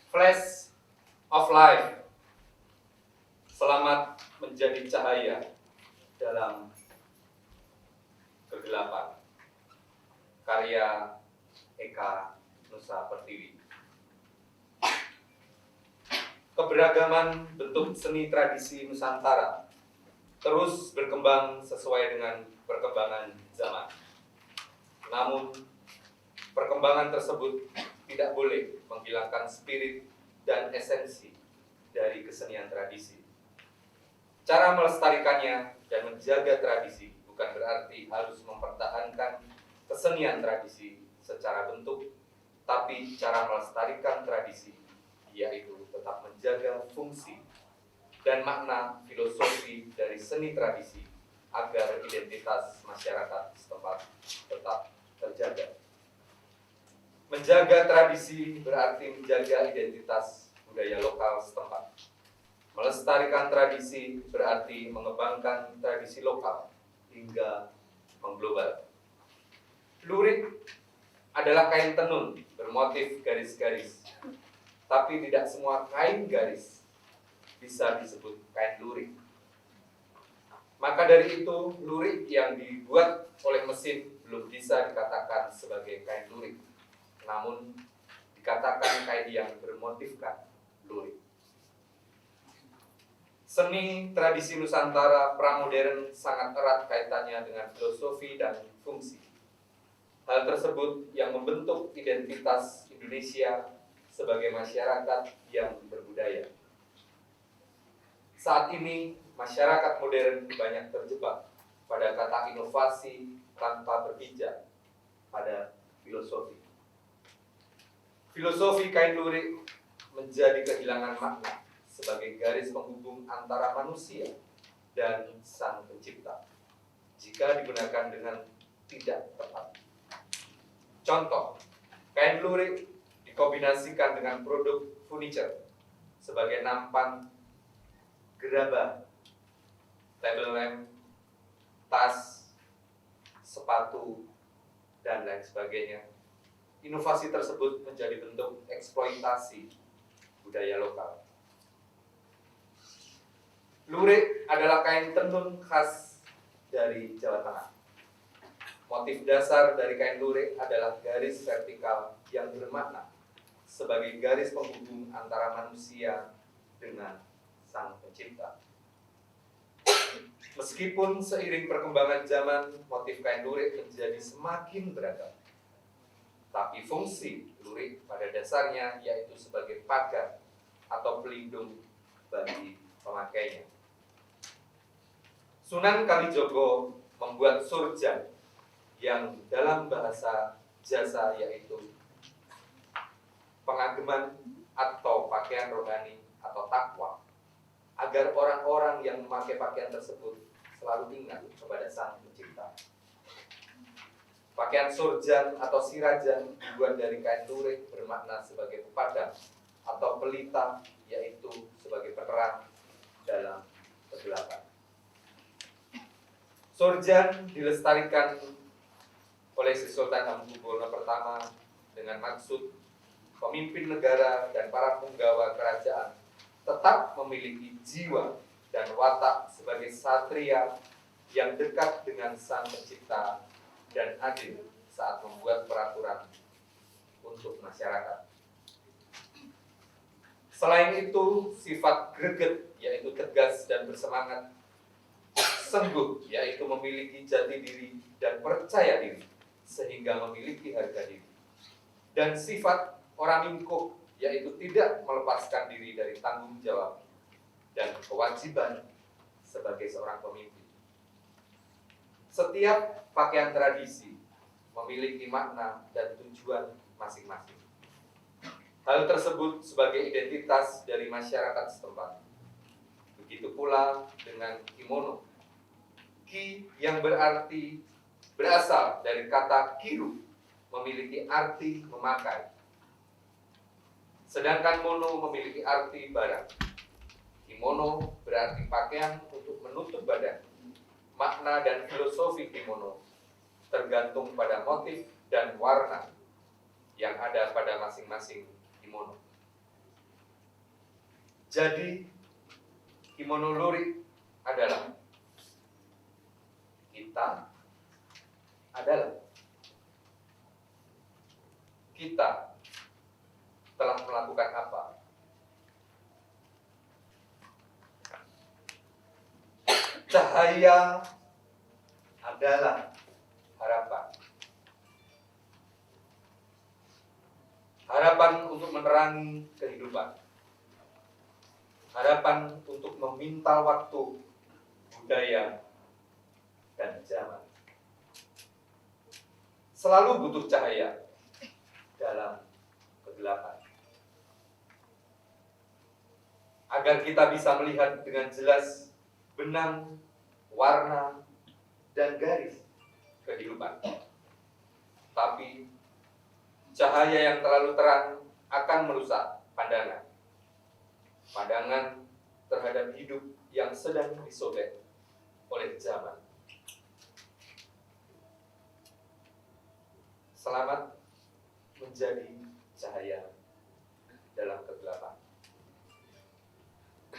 Flash of life, selamat menjadi cahaya dalam kegelapan. Karya Eka Nusa Pertiwi. Keberagaman bentuk seni tradisi Nusantara terus berkembang sesuai dengan perkembangan zaman. Namun, perkembangan tersebut tidak boleh menghilangkan spirit dan esensi dari kesenian tradisi. Cara melestarikannya dan menjaga tradisi bukan berarti harus mempertahankan kesenian tradisi secara bentuk, tapi cara melestarikan tradisi yaitu tetap menjaga fungsi dan makna filosofi dari seni tradisi agar identitas masyarakat setempat tetap terjaga. Menjaga tradisi berarti menjaga identitas budaya lokal setempat. Melestarikan tradisi berarti mengembangkan tradisi lokal hingga mengglobal. Lurik adalah kain tenun bermotif garis-garis, tapi tidak semua kain garis bisa disebut kain lurik. Maka dari itu, lurik yang dibuat oleh mesin belum bisa dikatakan sebagai kain lurik, namun dikatakan kain yang bermotifkan lurik. Seni tradisi Nusantara pramodern sangat erat kaitannya dengan filosofi dan fungsi. Hal tersebut yang membentuk identitas Indonesia sebagai masyarakat yang berbudaya. Saat ini, masyarakat modern banyak terjebak pada kata inovasi tanpa berpijak pada filosofi. Filosofi kain lurik menjadi kehilangan makna sebagai garis penghubung antara manusia dan Sang Pencipta jika digunakan dengan tidak tepat. Contoh, kain lurik dikombinasikan dengan produk furniture sebagai nampan, gerabah, table lamp, tas, sepatu, dan lain sebagainya. Inovasi tersebut menjadi bentuk eksploitasi budaya lokal. Lurik adalah kain tenun khas dari Jawa Tengah. Motif dasar dari kain lurik adalah garis vertikal yang bermakna sebagai garis penghubung antara manusia dengan Sang Pencipta. Meskipun seiring perkembangan zaman, motif kain lurik menjadi semakin beragam, tapi fungsi lurik pada dasarnya yaitu sebagai pagar atau pelindung bagi pemakainya. Sunan Kalijogo membuat surjan yang dalam bahasa jasa yaitu pengageman atau pakaian rohani atau takwa, agar orang-orang yang memakai pakaian tersebut selalu ingat kepada Sang Pencipta. Pakaian surjan atau sirajan dibuat dari kain lurik bermakna sebagai pepadam atau pelita, yaitu sebagai penerang dalam kegelapan. Surjan dilestarikan oleh Sri Sultan Hamengkubuwono pertama dengan maksud pemimpin negara dan para punggawa kerajaan tetap memiliki jiwa dan watak sebagai satria yang dekat dengan Sang Pencipta dan adil saat membuat peraturan untuk masyarakat. Selain itu, sifat greget yaitu tegas dan bersemangat, sengguh yaitu memiliki jati diri dan percaya diri sehingga memiliki harga diri, dan sifat Oramingkuh yaitu tidak melepaskan diri dari tanggung jawab dan kewajiban sebagai seorang pemimpin. Setiap pakaian tradisi memiliki makna dan tujuan masing-masing. Hal tersebut sebagai identitas dari masyarakat setempat. Begitu pula dengan kimono. Ki yang berasal dari kata kiru memiliki arti memakai. Sedangkan mono memiliki arti barang. Kimono berarti pakaian untuk menutup badan. Makna dan filosofi kimono tergantung pada motif dan warna yang ada pada masing-masing kimono. Jadi kimono lurik adalah kita telah melakukan apa? Cahaya adalah harapan. Harapan untuk menerangi kehidupan. Harapan untuk memintal waktu, budaya, dan zaman. Selalu butuh cahaya dalam kegelapan. Agar kita bisa melihat dengan jelas benang, warna, dan garis kehidupan. Tapi cahaya yang terlalu terang akan merusak pandangan. Pandangan terhadap hidup yang sedang disobek oleh zaman. Selamat menjadi cahaya dalam kegelapan.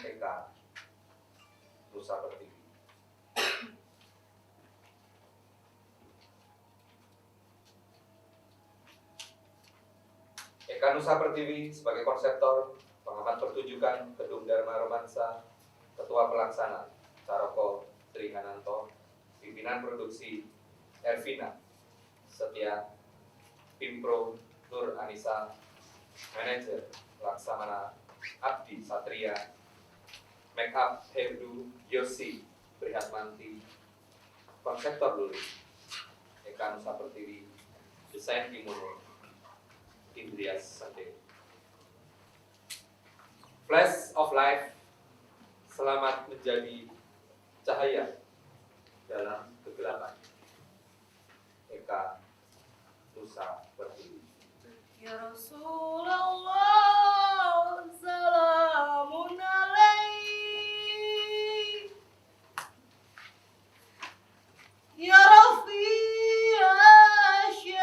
Eka Nusa Pertiwi. Eka Nusa Pertiwi sebagai konseptor, pengamat pertunjukan Gedung Dharma Romansa, Ketua Pelaksana Caroko Sri Hananto, pimpinan produksi Ervina Setia, Pimpro Nur Anissa, manajer Laksamana Abdi Satria, make up Hebdu Yosi Prihatmanti, konseptor lurik Eka Nusa Pertiwi, desain kimono Indrias Sande. Flash of Life, selamat menjadi cahaya dalam kegelapan. Eka Nusa Pertiwi. Ya Rasulullah, salamun alaik. Ya Rafi Asyad,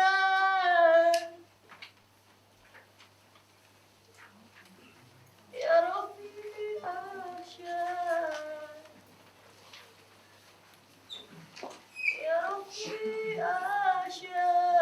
Ya Rafi Asyad, Ya Rafi Asyad,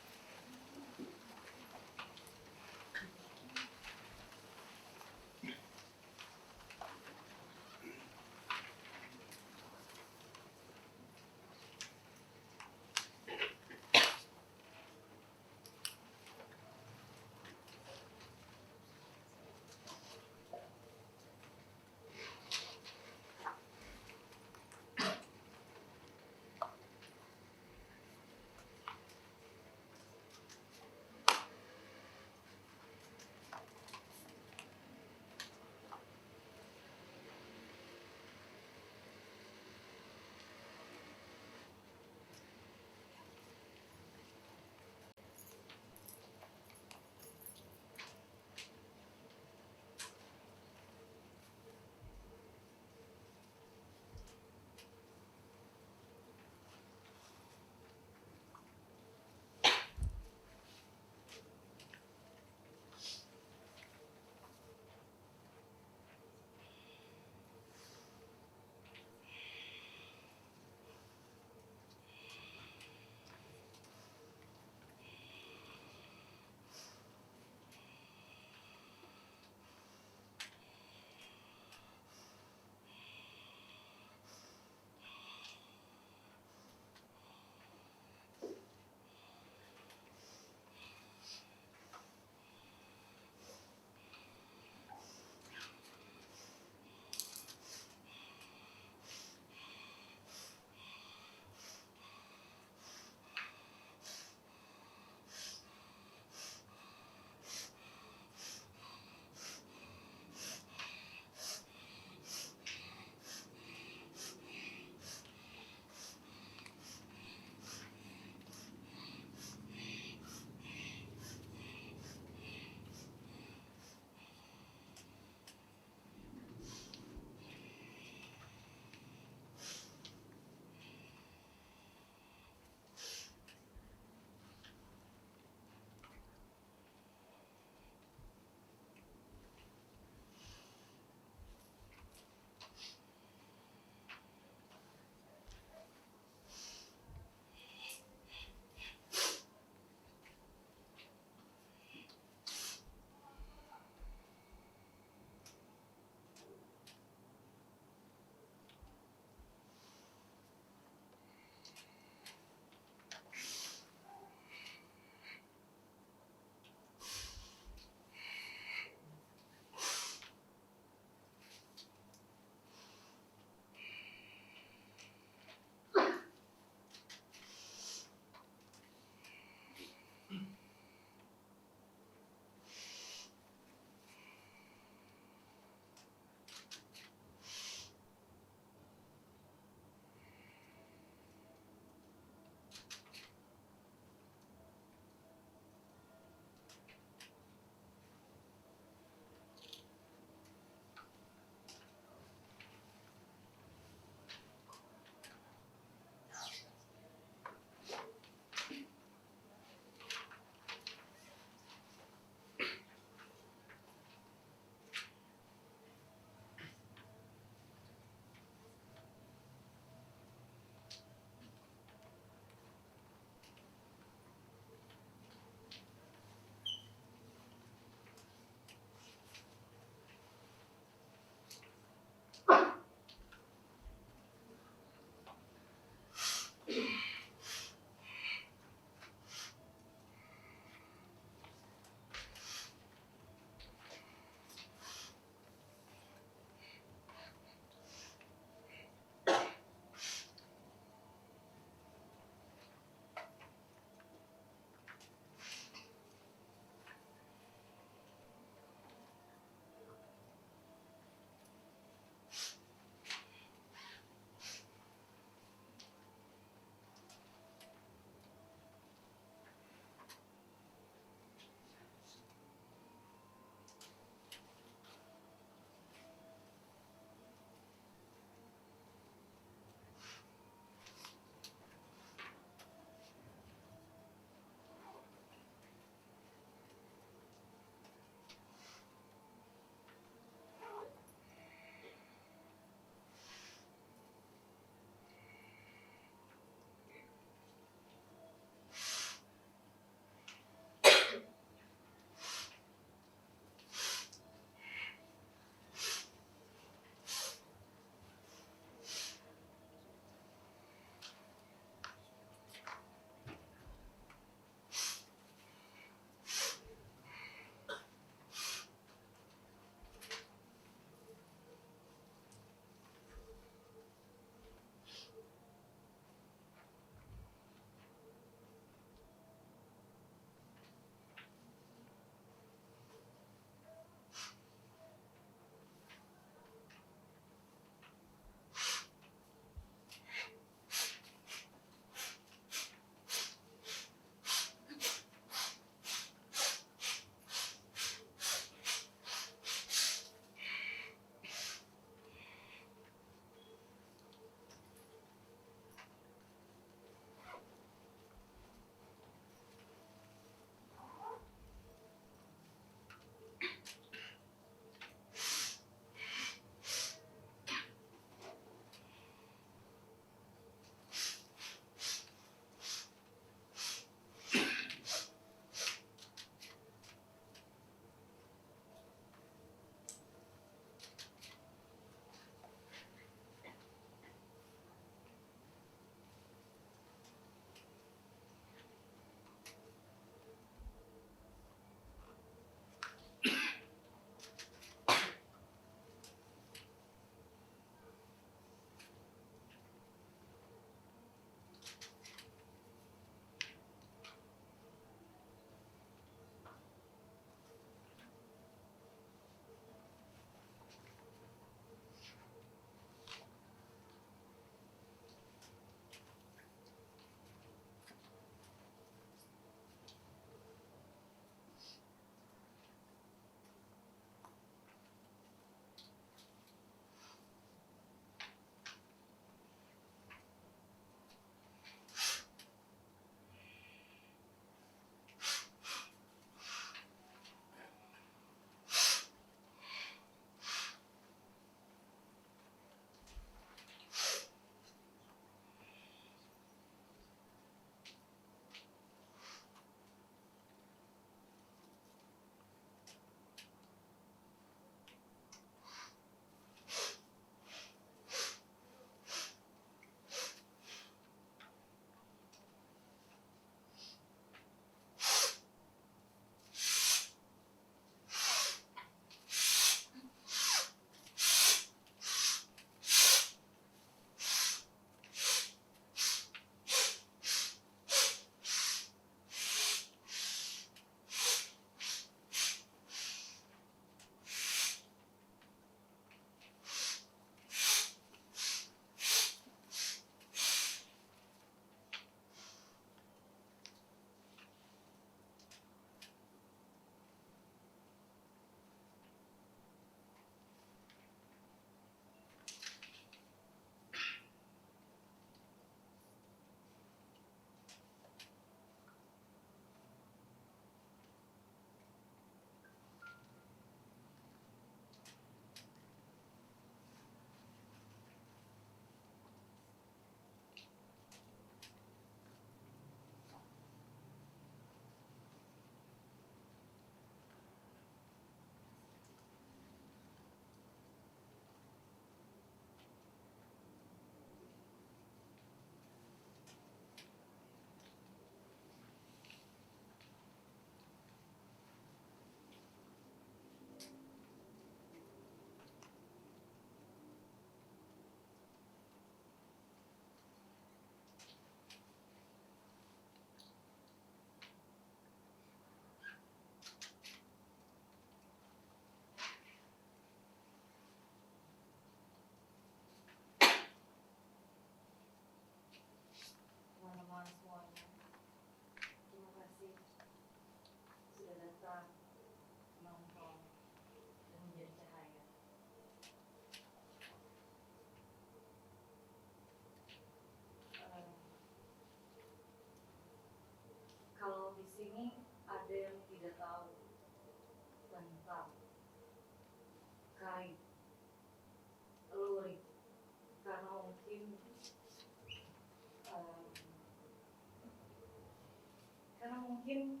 mungkin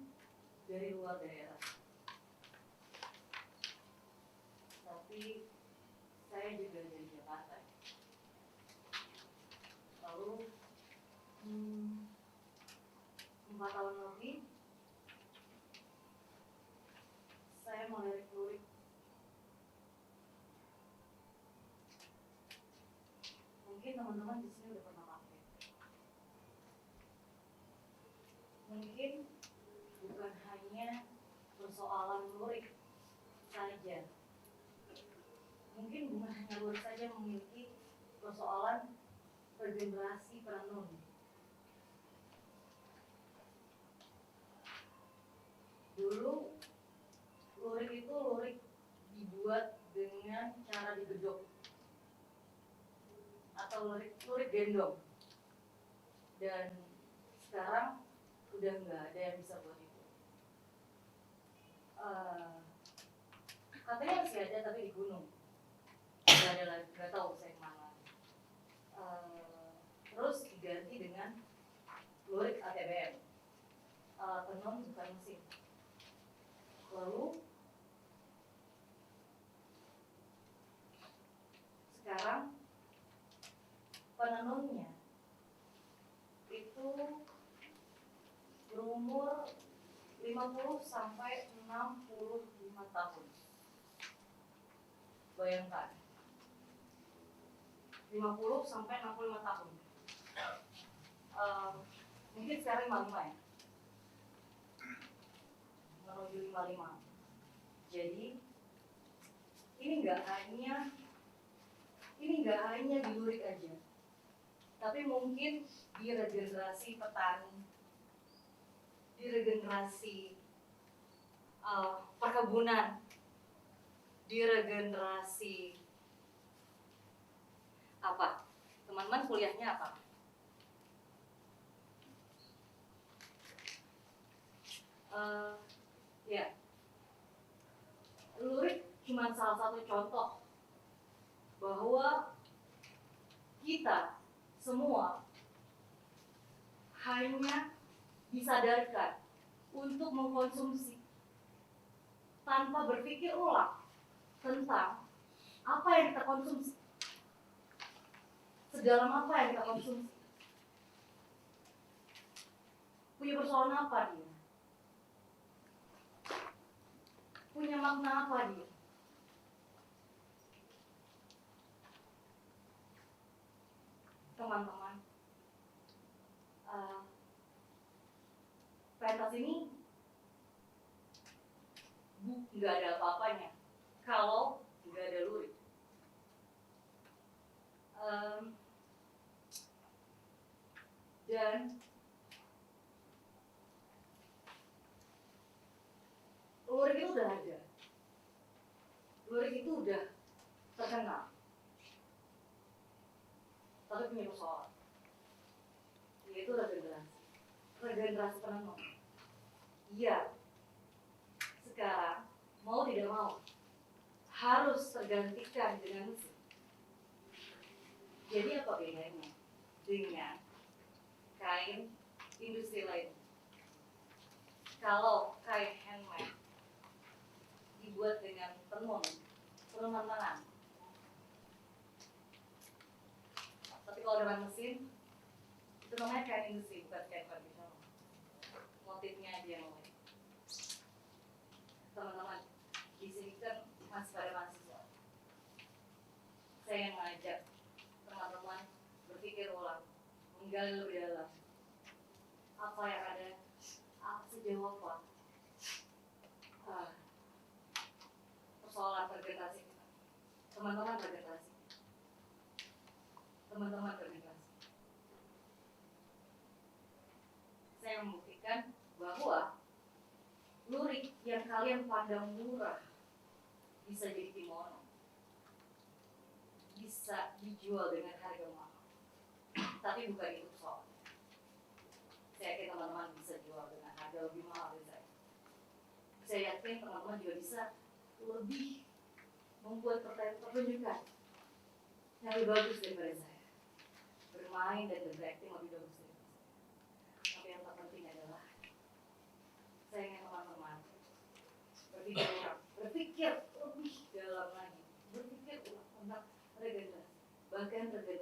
dari luar daerah. Tapi saya juga dari Jakarta. Lalu 4 tahun lebih saya melirik-lirik. Mungkin teman-teman di sini udah pernah pakai. Mungkin bukan hanya persoalan lurik saja. Mungkin bukan hanya lurik saja memiliki persoalan regenerasi penenun. Dulu lurik itu lurik dibuat dengan cara digedok atau lurik gendong, dan sekarang udah nggak ada yang bisa buat itu. Katanya masih ada tapi di gunung, nggak ada lagi, nggak tahu saya kemana. Terus diganti dengan lurik ATBM, alat tenun bukan mesin. Lalu sekarang penenunnya itu berumur 50 sampai 65 tahun. Bayangkan, 50 sampai 65 tahun. Mungkin sekarang 55 ya, menuju 55. Jadi ini nggak hanya di lurik aja, tapi mungkin di regenerasi petani, di regenerasi perkebunan, di regenerasi apa? Teman-teman kuliahnya apa? Ya, lurik cuma salah satu contoh bahwa kita semua hanya disadarkan untuk mengkonsumsi tanpa berpikir ulang tentang apa yang kita konsumsi, sedalam apa yang kita konsumsi, punya persoalan apa dia, punya makna apa dia. Teman-teman, pentas ini nggak ada apa-apanya kalau nggak ada lurik. Dan lurik itu udah ada, lurik itu udah terkenal, tapi punya persoalan, yaitu regenerasi penenun. Iya, sekarang mau tidak mau harus tergantikan dengan mesin. Jadi apa bedanya dengan kain industri lain? Kalau kain handmade dibuat dengan tenunan tangan, tapi kalau dengan mesin itu namanya kain industri, bukan kain tradisional. Motifnya aja yang lain. Teman-teman, di sini kan masih pada mahasiswa. Saya yang mengajak teman-teman berpikir ulang, menggali lebih dalam apa yang ada, sejauh apa persoalan regenerasi kita. Teman-teman regenerasi. Saya membuktikan bahwa lurik yang kalian pandang murah bisa jadi kimono, bisa dijual dengan harga mahal. Tapi bukan itu soalnya. Saya yakin teman-teman bisa jual dengan harga lebih mahal dari saya. Saya yakin teman-teman juga bisa lebih membuat pertunjukan yang lebih bagus daripada saya, bermain dan berakting lebih bagus daripada saya. Tapi yang terpenting adalah lebih dalam, berpikir lebih dalam lagi, berpikir ulang tentang regenerasi, bahkan regenerasi